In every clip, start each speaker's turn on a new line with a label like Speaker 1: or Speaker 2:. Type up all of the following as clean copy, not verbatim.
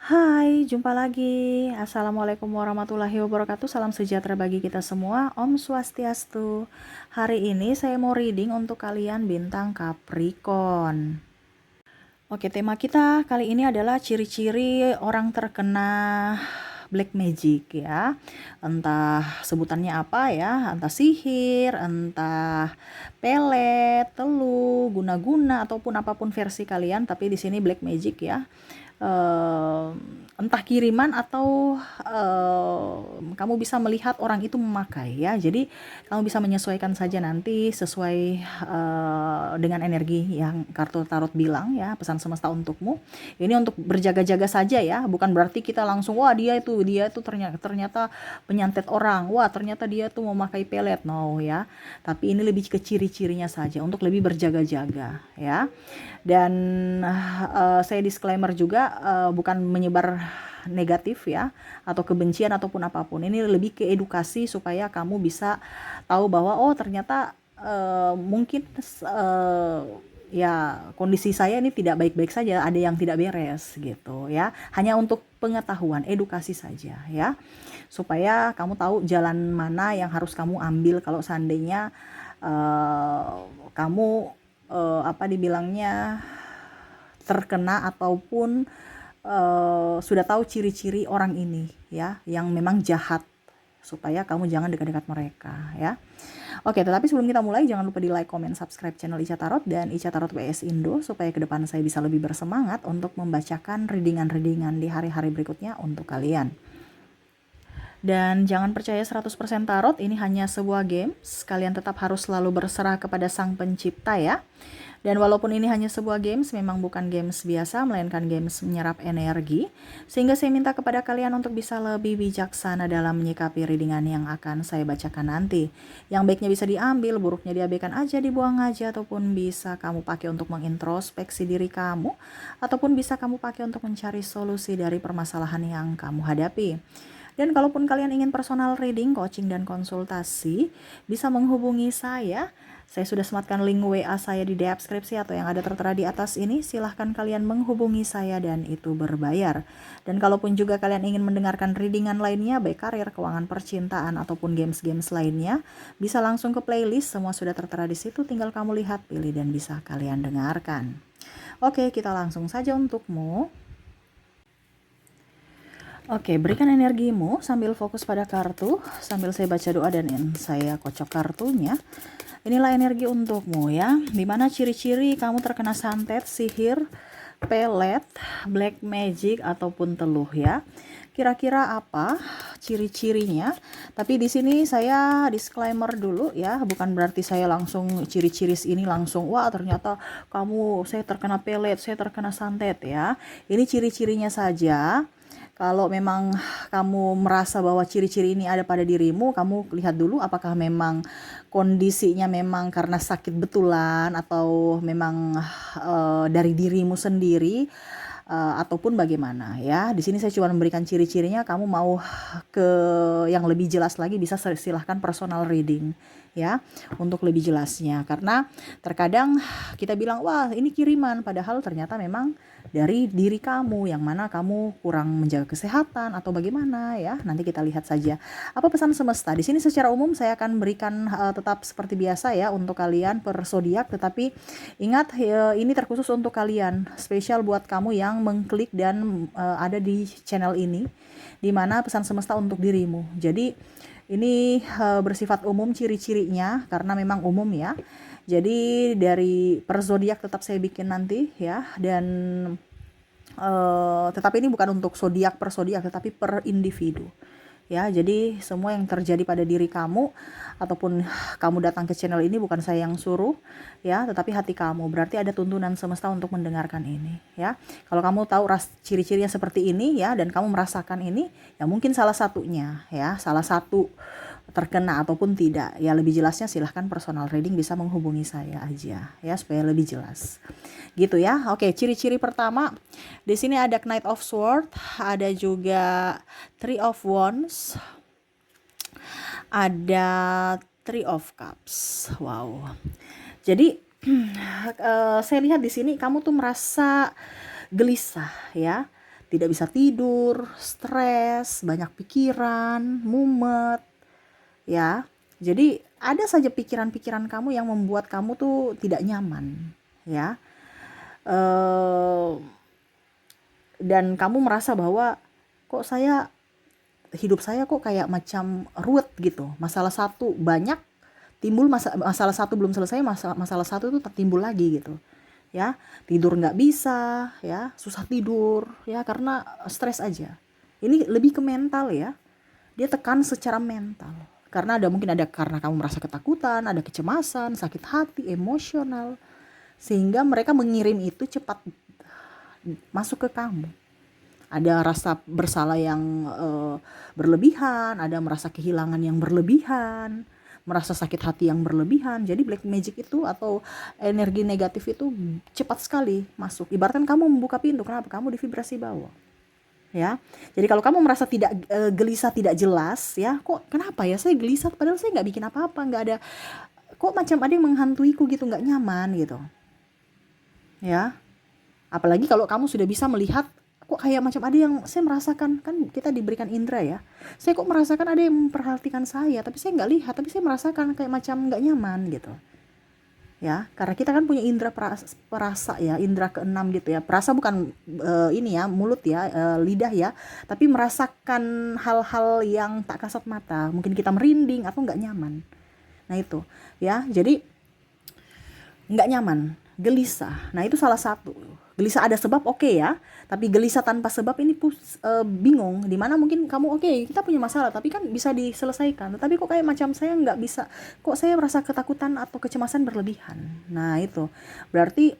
Speaker 1: Hai, jumpa lagi. Assalamualaikum warahmatullahi wabarakatuh. Salam sejahtera bagi kita semua. Om Swastiastu. Hari ini saya mau reading untuk kalian bintang Capricorn. Oke, tema kita kali ini adalah ciri-ciri orang terkena black magic ya. Entah sebutannya apa ya, entah sihir, entah pelet, teluh, guna-guna ataupun apapun versi kalian, tapi di sini black magic ya. eh, Entah kiriman atau kamu bisa melihat orang itu memakai ya. Jadi kamu bisa menyesuaikan saja nanti sesuai dengan energi yang kartu tarot bilang ya, pesan semesta untukmu. Ini untuk berjaga-jaga saja ya, bukan berarti kita langsung wah dia itu ternyata penyantet orang, wah ternyata dia tuh memakai pelet, no ya. Tapi ini lebih ke ciri-cirinya saja untuk lebih berjaga-jaga ya. Dan saya disclaimer juga bukan menyebar negatif ya atau kebencian ataupun apapun. Ini lebih ke edukasi supaya kamu bisa tahu bahwa oh ternyata mungkin ya kondisi saya ini tidak baik-baik saja, ada yang tidak beres gitu ya. Hanya untuk pengetahuan, edukasi saja ya. Supaya kamu tahu jalan mana yang harus kamu ambil kalau seandainya kamu apa dibilangnya terkena ataupun sudah tahu ciri-ciri orang ini ya yang memang jahat, supaya kamu jangan dekat-dekat mereka ya. Oke, tetapi sebelum kita mulai jangan lupa di like, comment, subscribe channel Ica Tarot dan Ica Tarot WS Indo supaya ke depan saya bisa lebih bersemangat untuk membacakan readingan-readingan di hari-hari berikutnya untuk kalian. Dan jangan percaya 100% tarot, ini hanya sebuah games. Kalian tetap harus selalu berserah kepada Sang Pencipta ya. Dan walaupun ini hanya sebuah games, memang bukan games biasa, melainkan games menyerap energi. Sehingga saya minta kepada kalian untuk bisa lebih bijaksana dalam menyikapi readingan yang akan saya bacakan nanti. Yang baiknya bisa diambil, buruknya diabaikan aja, dibuang aja, ataupun bisa kamu pakai untuk mengintrospeksi diri kamu, ataupun bisa kamu pakai untuk mencari solusi dari permasalahan yang kamu hadapi. Dan kalaupun kalian ingin personal reading, coaching, dan konsultasi, bisa menghubungi saya. Saya sudah sematkan link WA saya di deskripsi atau yang ada tertera di atas ini. Silahkan kalian menghubungi saya dan itu berbayar. Dan kalaupun juga kalian ingin mendengarkan readingan lainnya, baik karir, keuangan, percintaan, ataupun games-games lainnya, bisa langsung ke playlist. Semua sudah tertera di situ, tinggal kamu lihat, pilih, dan bisa kalian dengarkan. Oke, kita langsung saja untukmu. Oke, berikan energimu sambil fokus pada kartu, sambil saya baca doa dan saya kocok kartunya. Inilah energi untukmu ya, dimana ciri-ciri kamu terkena santet, sihir, pelet, black magic, ataupun teluh ya. Kira-kira apa ciri-cirinya? Tapi di sini saya disclaimer dulu ya, bukan berarti saya langsung ciri-ciri ini langsung wah ternyata saya terkena pelet, saya terkena santet ya. Ini ciri-cirinya saja. Kalau memang kamu merasa bahwa ciri-ciri ini ada pada dirimu, kamu lihat dulu apakah memang kondisinya memang karena sakit betulan atau memang dari dirimu sendiri, ataupun bagaimana ya. Di sini saya cuma memberikan ciri-cirinya, kamu mau ke yang lebih jelas lagi bisa silahkan personal reading ya untuk lebih jelasnya, karena terkadang kita bilang wah ini kiriman, padahal ternyata memang dari diri kamu yang mana kamu kurang menjaga kesehatan atau bagaimana ya. Nanti kita lihat saja apa pesan semesta. Di sini secara umum saya akan berikan tetap seperti biasa ya untuk kalian per zodiak, tetapi ingat ini terkhusus untuk kalian, spesial buat kamu yang mengklik dan ada di channel ini, dimana pesan semesta untuk dirimu. Jadi ini bersifat umum ciri-cirinya karena memang umum ya. Jadi dari per zodiak tetap saya bikin nanti ya, dan tetapi ini bukan untuk zodiak per zodiak tetapi per individu. Ya, jadi semua yang terjadi pada diri kamu ataupun kamu datang ke channel ini bukan saya yang suruh ya, tetapi hati kamu. Berarti ada tuntunan semesta untuk mendengarkan ini ya. Kalau kamu tahu ciri-cirinya seperti ini ya dan kamu merasakan ini, ya mungkin salah satunya ya, salah satu terkena ataupun tidak. Ya lebih jelasnya silahkan personal reading bisa menghubungi saya aja ya supaya lebih jelas. Gitu ya. Oke, ciri-ciri pertama di sini ada Knight of Swords, ada juga Three of Wands, ada Three of Cups. Wow. Jadi saya lihat di sini kamu tuh merasa gelisah ya, tidak bisa tidur, stres, banyak pikiran, mumet, ya. Jadi ada saja pikiran-pikiran kamu yang membuat kamu tuh tidak nyaman, ya. Eh, dan kamu merasa bahwa kok hidup saya kok kayak macam ruwet gitu. Masalah satu banyak timbul, masalah satu belum selesai, masalah satu itu tertimbul lagi gitu. Ya, tidur nggak bisa, ya, susah tidur, ya, karena stres aja. Ini lebih ke mental ya. Dia tekan secara mental. Karena karena kamu merasa ketakutan, ada kecemasan, sakit hati, emosional. Sehingga mereka mengirim itu cepat masuk ke kamu. Ada rasa bersalah yang berlebihan, ada merasa kehilangan yang berlebihan, merasa sakit hati yang berlebihan. Jadi black magic itu atau energi negatif itu cepat sekali masuk. Ibaratkan kamu membuka pintu, kenapa? Kamu di vibrasi bawah. Ya. Jadi kalau kamu merasa tidak gelisah, tidak jelas, ya, kok kenapa ya saya gelisah padahal saya nggak bikin apa-apa, nggak ada, kok macam ada yang menghantuiku gitu, nggak nyaman gitu. Ya. Apalagi kalau kamu sudah bisa melihat kok kayak macam ada yang saya merasakan, kan kita diberikan indera ya. Saya kok merasakan ada yang memperhatikan saya, tapi saya nggak lihat, tapi saya merasakan kayak macam nggak nyaman gitu. Ya, karena kita kan punya indera perasa ya, indera keenam gitu ya. Perasa bukan ini ya, mulut ya, lidah ya, tapi merasakan hal-hal yang tak kasat mata. Mungkin kita merinding atau nggak nyaman. Nah itu ya, jadi nggak nyaman, gelisah. Nah itu salah satu. Gelisah ada sebab, oke ya, tapi gelisah tanpa sebab ini bingung. Dimana mungkin kamu kita punya masalah, tapi kan bisa diselesaikan. Tapi kok kayak macam saya nggak bisa, kok saya merasa ketakutan atau kecemasan berlebihan. Nah itu berarti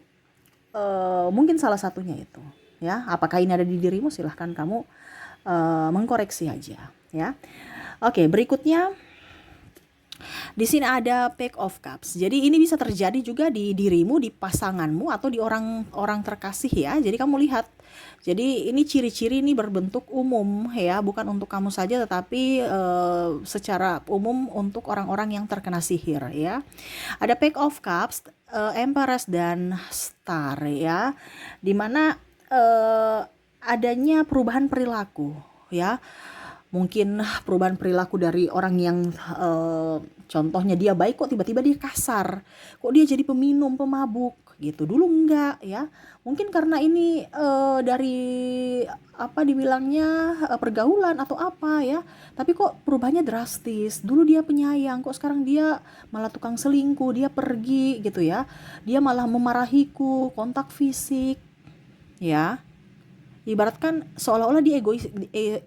Speaker 1: mungkin salah satunya itu. Ya, apakah ini ada di dirimu? Silahkan kamu mengkoreksi aja. Ya, oke, berikutnya. Di sini ada Page of Cups. Jadi ini bisa terjadi juga di dirimu, di pasanganmu, atau di orang terkasih ya. Jadi kamu lihat. Jadi ini ciri-ciri ini berbentuk umum ya, bukan untuk kamu saja tetapi secara umum untuk orang-orang yang terkena sihir ya. Ada Page of Cups, Empress dan Star ya. Dimana adanya perubahan perilaku ya. Mungkin perubahan perilaku dari orang yang contohnya dia baik kok tiba-tiba dia kasar, kok dia jadi peminum, pemabuk gitu. Dulu enggak ya, mungkin karena ini dari apa dibilangnya pergaulan atau apa ya, tapi kok perubahannya drastis. Dulu dia penyayang, kok sekarang dia malah tukang selingkuh, dia pergi gitu ya, dia malah memarahiku, kontak fisik ya. Ibaratkan seolah-olah dia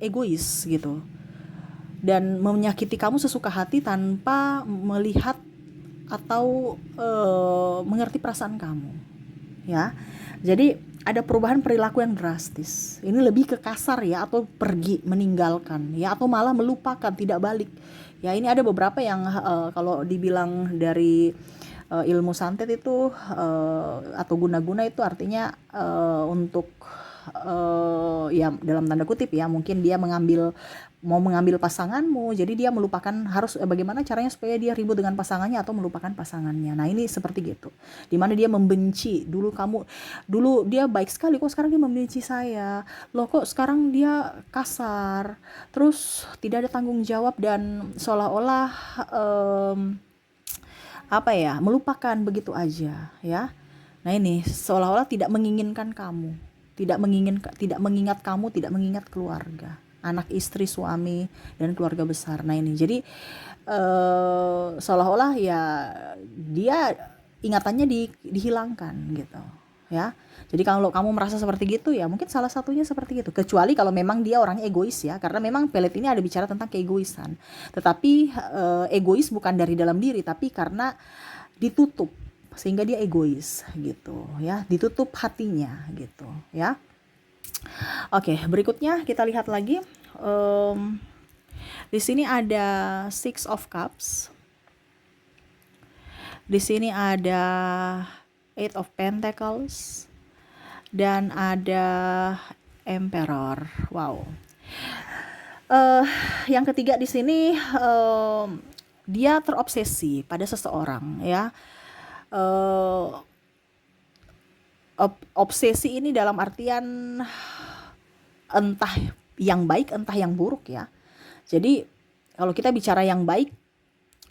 Speaker 1: egois gitu, dan menyakiti kamu sesuka hati tanpa melihat atau mengerti perasaan kamu ya. Jadi ada perubahan perilaku yang drastis. Ini lebih ke kasar ya, atau pergi, meninggalkan ya, atau malah melupakan, tidak balik ya. Ini ada beberapa yang kalau dibilang dari ilmu santet itu atau guna-guna itu artinya untuk ya dalam tanda kutip ya, mungkin dia mau mengambil pasanganmu, jadi dia melupakan, harus bagaimana caranya supaya dia ribut dengan pasangannya atau melupakan pasangannya. Nah ini seperti gitu, dimana dia membenci. Dulu dia baik sekali, kok sekarang dia membenci saya, loh kok sekarang dia kasar, terus tidak ada tanggung jawab, dan seolah-olah apa ya, melupakan begitu aja ya. Nah ini seolah-olah tidak menginginkan kamu, tidak mengingat kamu, tidak mengingat keluarga, anak, istri, suami, dan keluarga besar. Nah ini jadi seolah-olah ya dia ingatannya dihilangkan gitu ya. Jadi kalau kamu merasa seperti gitu ya mungkin salah satunya seperti itu. Kecuali kalau memang dia orangnya egois ya, karena memang pelet ini ada bicara tentang keegoisan. Tetapi egois bukan dari dalam diri, tapi karena ditutup sehingga dia egois gitu ya, ditutup hatinya gitu ya. Oke, berikutnya kita lihat lagi. Di sini ada Six of Cups. Di sini ada Eight of Pentacles dan ada Emperor. Wow. Yang ketiga di sini dia terobsesi pada seseorang ya. Obsesi ini dalam artian entah yang baik entah yang buruk ya. Jadi kalau kita bicara yang baik,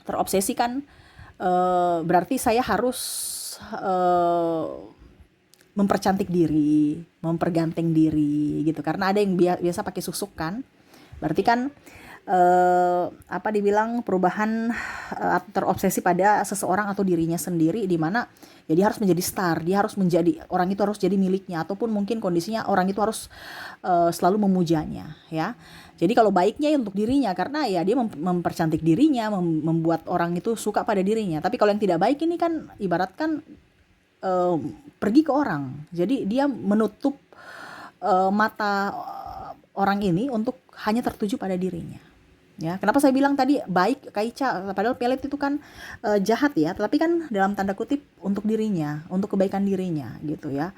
Speaker 1: terobsesi kan berarti saya harus eh, mempercantik diri, memperganteng diri gitu. Karena ada yang biasa pakai susuk kan. Berarti kan apa dibilang perubahan terobsesi pada seseorang atau dirinya sendiri, di mana ya dia harus menjadi star, dia harus menjadi orang itu harus jadi miliknya, ataupun mungkin kondisinya orang itu harus selalu memujanya ya. Jadi kalau baiknya ya untuk dirinya, karena ya dia mempercantik dirinya, membuat orang itu suka pada dirinya. Tapi kalau yang tidak baik ini kan ibaratkan pergi ke orang. Jadi dia menutup mata orang ini untuk hanya tertuju pada dirinya. Ya, kenapa saya bilang tadi baik Kaica, padahal pelet itu kan jahat ya, tapi kan dalam tanda kutip untuk dirinya, untuk kebaikan dirinya gitu ya.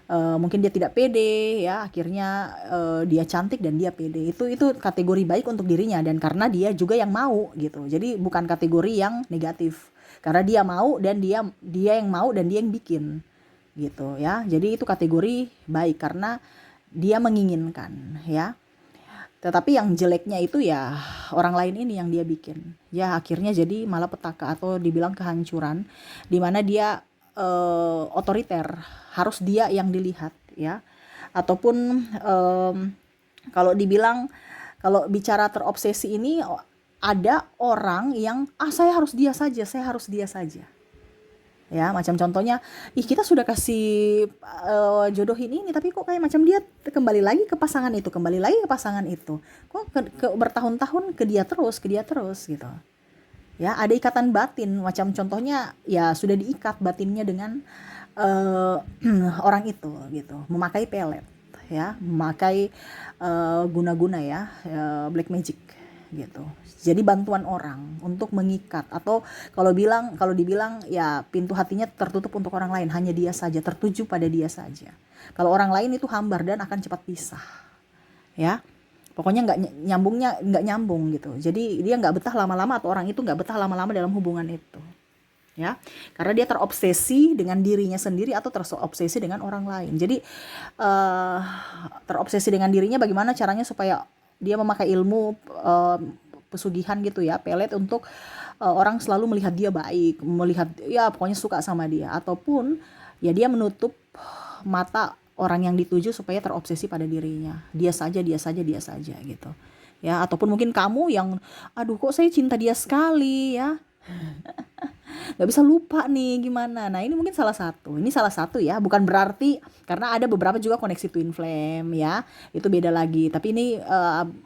Speaker 1: Mungkin dia tidak pede ya, akhirnya dia cantik dan dia pede. Itu kategori baik untuk dirinya, dan karena dia juga yang mau gitu. Jadi bukan kategori yang negatif. Karena dia mau dan dia yang mau dan dia yang bikin gitu ya. Jadi itu kategori baik karena dia menginginkan ya. Tetapi yang jeleknya itu ya orang lain ini yang dia bikin. Ya akhirnya jadi malapetaka atau dibilang kehancuran, di mana dia otoriter, harus dia yang dilihat ya. Ataupun kalau dibilang, kalau bicara terobsesi ini, ada orang yang saya harus dia saja, saya harus dia saja. Ya, macam contohnya, kita sudah kasih jodohin ini, tapi kok kayak macam dia kembali lagi ke pasangan itu, kembali lagi ke pasangan itu. Kok bertahun-tahun ke dia terus gitu. Ya, ada ikatan batin, macam contohnya ya sudah diikat batinnya dengan orang itu gitu, memakai pelet ya, memakai guna-guna ya, black magic gitu. Jadi bantuan orang untuk mengikat, atau kalau dibilang ya pintu hatinya tertutup untuk orang lain, hanya dia saja, tertuju pada dia saja. Kalau orang lain itu hambar dan akan cepat pisah. Ya. Pokoknya nggak nyambung gitu. Jadi dia nggak betah lama-lama, atau orang itu nggak betah lama-lama dalam hubungan itu. Ya. Karena dia terobsesi dengan dirinya sendiri atau terobsesi dengan orang lain. Jadi terobsesi dengan dirinya, bagaimana caranya supaya dia memakai ilmu pesugihan gitu ya, pelet, untuk orang selalu melihat dia baik, melihat ya pokoknya suka sama dia, ataupun ya dia menutup mata orang yang dituju supaya terobsesi pada dirinya, dia saja gitu ya. Ataupun mungkin kamu yang aduh kok saya cinta dia sekali ya, nggak bisa lupa nih gimana. Nah ini mungkin salah satu ya, bukan berarti, karena ada beberapa juga koneksi twin flame ya, itu beda lagi. Tapi ini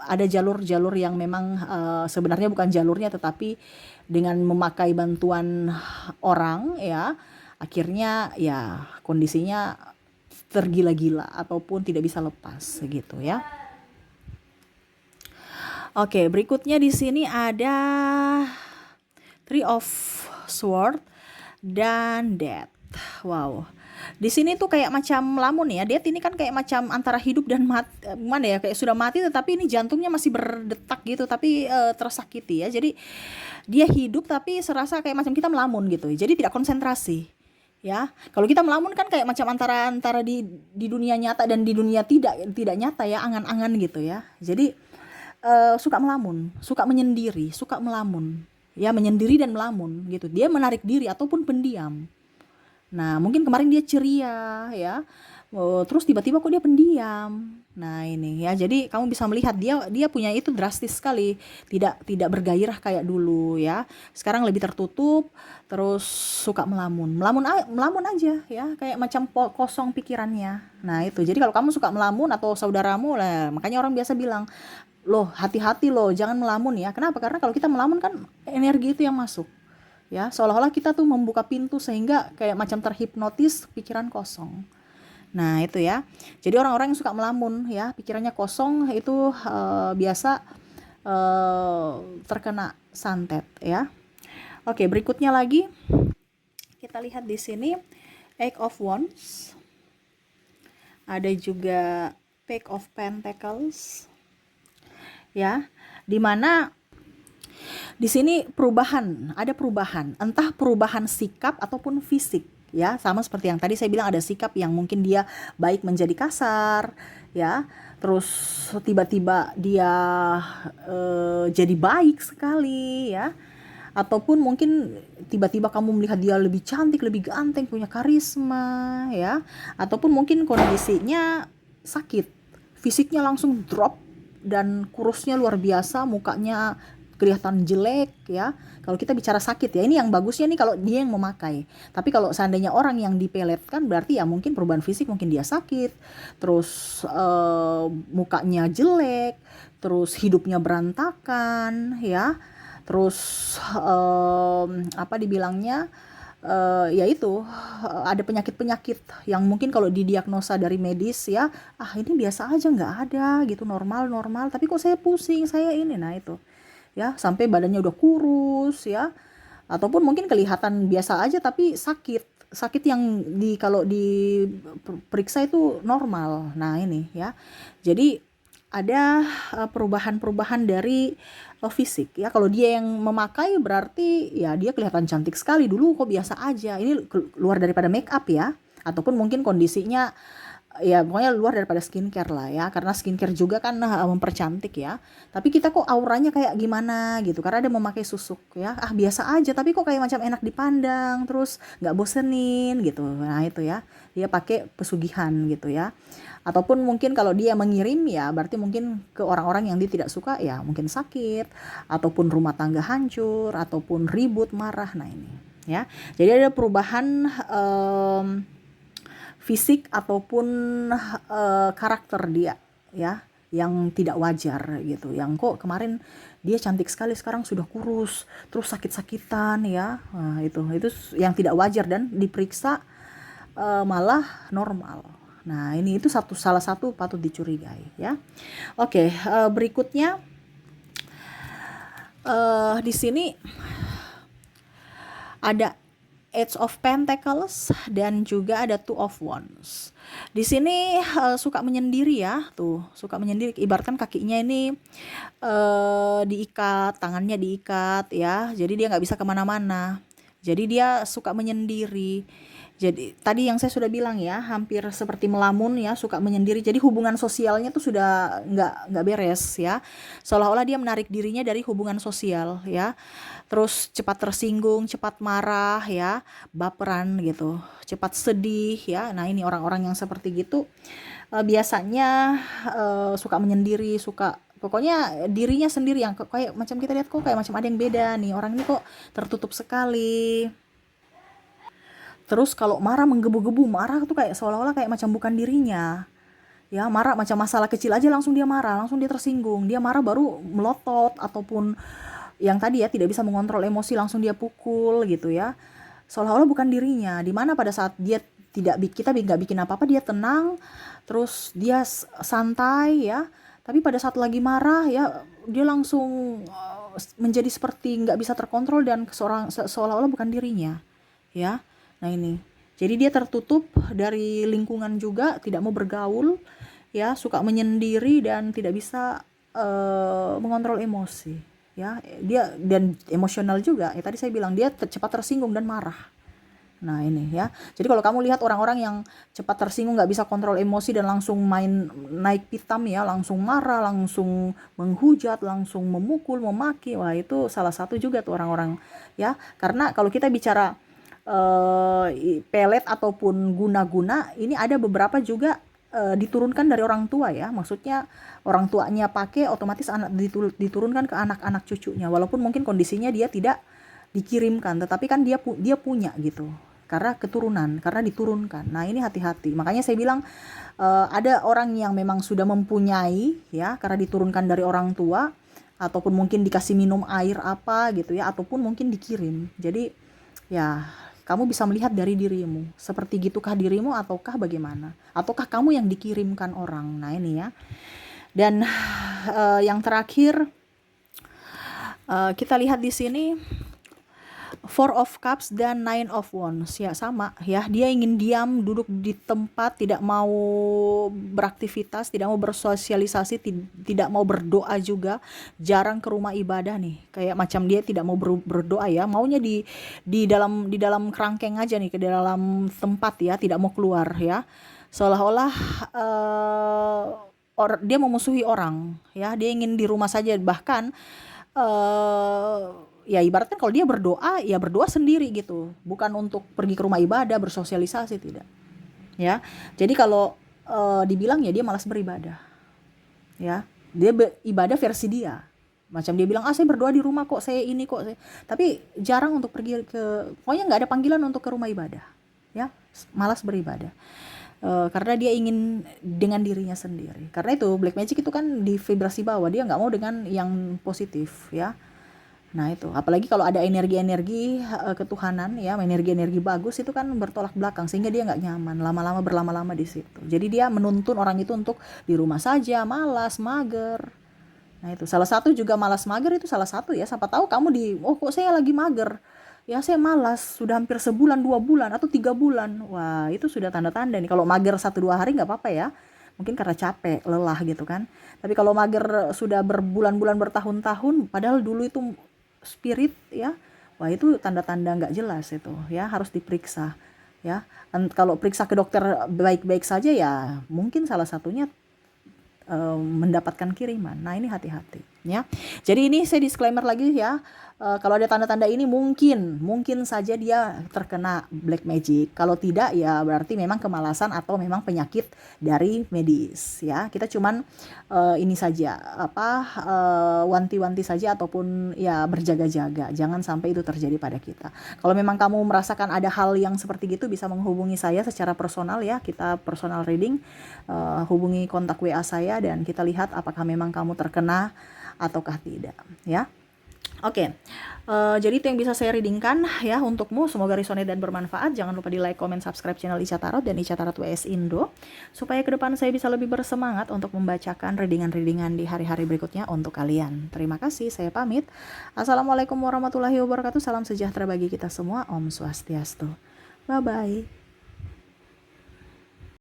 Speaker 1: ada jalur-jalur yang memang sebenarnya bukan jalurnya, tetapi dengan memakai bantuan orang ya, akhirnya ya kondisinya tergila-gila ataupun tidak bisa lepas gitu ya. Oke, berikutnya di sini ada Three of Sword dan Death. Wow. Di sini tuh kayak macam lamun ya. Death ini kan kayak macam antara hidup dan mati, mana ya, kayak sudah mati tetapi ini jantungnya masih berdetak gitu, tapi tersakiti ya. Jadi dia hidup tapi serasa kayak macam kita melamun gitu. Jadi tidak konsentrasi. Ya. Kalau kita melamun kan kayak macam antara di dunia nyata dan di dunia tidak nyata ya, angan-angan gitu ya. Jadi suka melamun, suka menyendiri, suka melamun. Ya, menyendiri dan melamun gitu. Dia menarik diri ataupun pendiam. Nah, mungkin kemarin dia ceria ya. Terus tiba-tiba kok dia pendiam. Nah, ini ya. Jadi kamu bisa melihat dia punya itu drastis sekali. Tidak bergairah kayak dulu ya. Sekarang lebih tertutup, terus suka melamun. Melamun aja ya, kayak macam kosong pikirannya. Nah, itu. Jadi kalau kamu suka melamun atau saudaramu lah, makanya orang biasa bilang, loh hati-hati loh, jangan melamun ya. Kenapa? Karena kalau kita melamun kan energi itu yang masuk ya, seolah-olah kita tuh membuka pintu sehingga kayak macam terhipnotis, pikiran kosong. Nah itu ya, jadi orang-orang yang suka melamun ya, pikirannya kosong, itu biasa terkena santet ya. Oke, berikutnya lagi kita lihat di sini Eight of Wands, ada juga Page of Pentacles ya, dimana di sini ada perubahan, entah perubahan sikap ataupun fisik ya, sama seperti yang tadi saya bilang, ada sikap yang mungkin dia baik menjadi kasar ya. Terus tiba-tiba dia jadi baik sekali ya. Ataupun mungkin tiba-tiba kamu melihat dia lebih cantik, lebih ganteng, punya karisma ya. Ataupun mungkin kondisinya sakit, fisiknya langsung drop dan kurusnya luar biasa, mukanya kelihatan jelek ya. Kalau kita bicara sakit ya, ini yang bagusnya nih kalau dia yang memakai. Tapi kalau seandainya orang yang dipeletkan, berarti ya mungkin perubahan fisik, mungkin dia sakit, terus mukanya jelek, terus hidupnya berantakan ya, terus apa dibilangnya, ya itu, ada penyakit-penyakit yang mungkin kalau didiagnosa dari medis ya, ini biasa aja, nggak ada gitu, normal-normal, tapi kok saya pusing, saya ini, nah itu ya, sampai badannya udah kurus ya. Ataupun mungkin kelihatan biasa aja tapi sakit yang kalau diperiksa itu normal. Nah ini ya, jadi ada perubahan-perubahan dari fisik ya. Kalau dia yang memakai berarti ya dia kelihatan cantik sekali, dulu kok biasa aja, ini luar daripada make up ya. Ataupun mungkin kondisinya ya pokoknya luar daripada skincare lah ya, karena skincare juga kan mempercantik ya. Tapi kita kok auranya kayak gimana gitu, karena dia memakai susuk ya, biasa aja tapi kok kayak macam enak dipandang, terus nggak bosenin gitu. Nah itu ya, dia pakai pesugihan gitu ya. Ataupun mungkin kalau dia mengirim ya berarti mungkin ke orang-orang yang dia tidak suka ya, mungkin sakit, ataupun rumah tangga hancur, ataupun ribut, marah. Nah ini ya, jadi ada perubahan fisik ataupun karakter dia ya, yang tidak wajar gitu, yang kok kemarin dia cantik sekali sekarang sudah kurus, terus sakit-sakitan ya. Nah, itu yang tidak wajar dan diperiksa malah normal. Nah ini itu salah satu patut dicurigai ya. Oke, berikutnya di sini ada Eight of Pentacles dan juga ada Two of Wands. Di sini suka menyendiri ya, tuh suka menyendiri. Ibaratkan kakinya ini diikat, tangannya diikat ya. Jadi dia nggak bisa kemana-mana. Jadi dia suka menyendiri. Jadi tadi yang saya sudah bilang ya, hampir seperti melamun ya, suka menyendiri. Jadi hubungan sosialnya tuh sudah nggak beres ya. Seolah-olah dia menarik dirinya dari hubungan sosial ya. Terus cepat tersinggung, cepat marah ya, baperan gitu, cepat sedih ya. Nah ini orang-orang yang seperti gitu biasanya suka menyendiri, suka pokoknya dirinya sendiri, yang kayak macam kita lihat kok kayak macam ada yang beda nih, orang ini kok tertutup sekali. Terus kalau marah menggebu-gebu, marah tuh kayak seolah-olah kayak macam bukan dirinya. Ya, marah macam masalah kecil aja langsung dia marah, langsung dia tersinggung. Dia marah baru melotot, ataupun yang tadi ya tidak bisa mengontrol emosi langsung dia pukul gitu ya. Seolah-olah bukan dirinya. Dimana pada saat dia kita nggak bikin apa-apa, dia tenang, terus dia santai ya. Tapi pada saat lagi marah ya dia langsung menjadi seperti nggak bisa terkontrol dan seolah-olah bukan dirinya ya. Nah ini, jadi dia tertutup dari lingkungan juga, tidak mau bergaul ya, suka menyendiri dan tidak bisa mengontrol emosi ya. Dia dan emosional juga ya, tadi saya bilang dia cepat tersinggung dan marah. Nah ini ya, jadi kalau kamu lihat orang-orang yang cepat tersinggung, nggak bisa kontrol emosi dan langsung main naik pitam ya, langsung marah, langsung menghujat, langsung memukul, memaki, wah itu salah satu juga tuh orang-orang ya. Karena kalau kita bicara pelet ataupun guna-guna, ini ada beberapa juga diturunkan dari orang tua ya, maksudnya orang tuanya pakai, otomatis diturunkan ke anak-anak cucunya, walaupun mungkin kondisinya dia tidak dikirimkan, tetapi kan dia punya gitu, karena keturunan, karena diturunkan. Nah ini hati-hati, makanya saya bilang ada orang yang memang sudah mempunyai ya, karena diturunkan dari orang tua, ataupun mungkin dikasih minum air apa gitu ya, ataupun mungkin dikirim. Jadi ya kamu bisa melihat dari dirimu, seperti gitukah dirimu ataukah bagaimana? Ataukah kamu yang dikirimkan orang? Nah ini ya. Dan yang terakhir kita lihat di sini Four of Cups dan Nine of Wands ya, sama ya, dia ingin diam, duduk di tempat, tidak mau beraktivitas, tidak mau bersosialisasi, tidak mau berdoa juga, jarang ke rumah ibadah nih, kayak macam dia tidak mau berdoa ya, maunya di dalam kerangkeng aja nih, ke dalam tempat ya, tidak mau keluar ya. seolah-olah dia memusuhi orang, ya. Dia ingin di rumah saja, bahkan ya ibaratkan kalau dia berdoa, ya berdoa sendiri gitu, bukan untuk pergi ke rumah ibadah bersosialisasi, tidak, ya. Jadi kalau dibilang ya dia malas beribadah, ya. Dia ibadah versi dia, macam dia bilang, saya berdoa di rumah kok, saya ini kok, tapi jarang untuk pergi pokoknya nggak ada panggilan untuk ke rumah ibadah, ya. Malas beribadah. Karena dia ingin dengan dirinya sendiri. Karena itu black magic itu kan di vibrasi bawah, dia nggak mau dengan yang positif, ya. Nah itu, apalagi kalau ada energi-energi ketuhanan, ya, energi-energi bagus itu kan bertolak belakang, sehingga dia nggak nyaman, berlama-lama di situ. Jadi dia menuntun orang itu untuk di rumah saja, malas, mager. Nah itu salah satu juga, malas mager itu salah satu, ya. Siapa tahu kamu kok saya lagi mager, ya saya malas sudah hampir sebulan, 2 bulan, atau 3 bulan. Wah itu sudah tanda-tanda nih. Kalau mager 1-2 hari nggak apa-apa, ya, mungkin karena capek, lelah gitu kan. Tapi kalau mager sudah berbulan-bulan, bertahun-tahun, padahal dulu itu spirit, ya, wah itu tanda-tanda nggak jelas itu, ya, harus diperiksa, ya. Dan kalau periksa ke dokter baik-baik saja, ya mungkin salah satunya mendapatkan kiriman. Nah ini hati-hati, ya. Jadi ini saya disclaimer lagi, ya. Kalau ada tanda-tanda ini mungkin saja dia terkena black magic. Kalau tidak, ya berarti memang kemalasan atau memang penyakit dari medis, ya. Kita cuman ini saja, wanti-wanti saja, ataupun ya berjaga-jaga, jangan sampai itu terjadi pada kita. Kalau memang kamu merasakan ada hal yang seperti gitu, bisa menghubungi saya secara personal, ya. Kita personal reading, hubungi kontak WA saya dan kita lihat apakah memang kamu terkena ataukah tidak, ya. Oke, jadi itu yang bisa saya readingkan, ya, untukmu. Semoga resonate dan bermanfaat. Jangan lupa di like, comment, subscribe channel Ica Tarot dan Ica Tarot WS Indo, supaya ke depan saya bisa lebih bersemangat untuk membacakan readingan-readingan di hari-hari berikutnya untuk kalian. Terima kasih, saya pamit. Assalamualaikum warahmatullahi wabarakatuh. Salam sejahtera bagi kita semua. Om Swastiastu. Bye-bye.